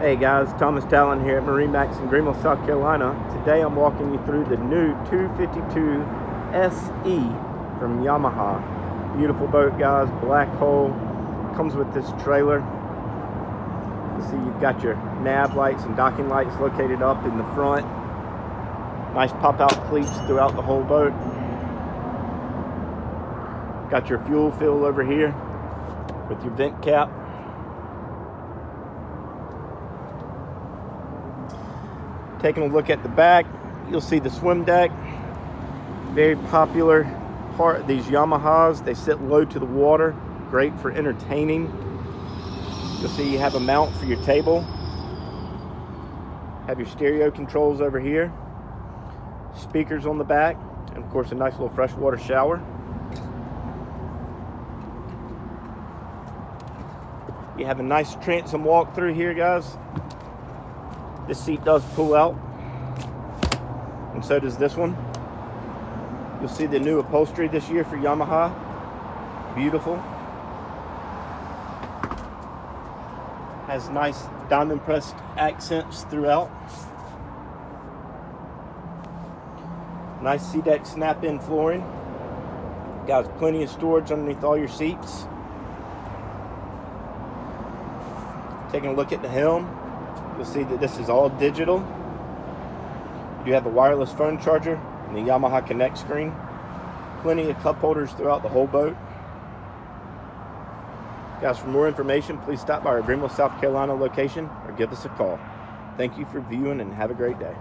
Hey guys, Thomas Talon here at MarineMax in Greenville, South Carolina. Today I'm walking you through the new 252SE from Yamaha. Beautiful boat, guys, black hull. Comes with this trailer. You see you've got your nav lights and docking lights located up in the front. Nice pop-out cleats throughout the whole boat. Got your fuel fill over here with your vent cap. Taking a look at the back, you'll see the swim deck. Very popular part of these Yamahas. They sit low to the water, great for entertaining. You'll see you have a mount for your table. Have your stereo controls over here. Speakers on the back, and of course a nice little freshwater shower. You have a nice transom walk through here, guys. This seat does pull out, and so does this one. You'll see the new upholstery this year for Yamaha. Beautiful. Has nice diamond pressed accents throughout. Nice SeaDek snap-in flooring. Got plenty of storage underneath all your seats. Taking a look at the helm. You'll see that this is all digital. You do have the wireless phone charger and the Yamaha Connect screen. Plenty of cup holders throughout the whole boat. Guys, for more information, please stop by our Greenville, South Carolina location or give us a call. Thank you for viewing and have a great day.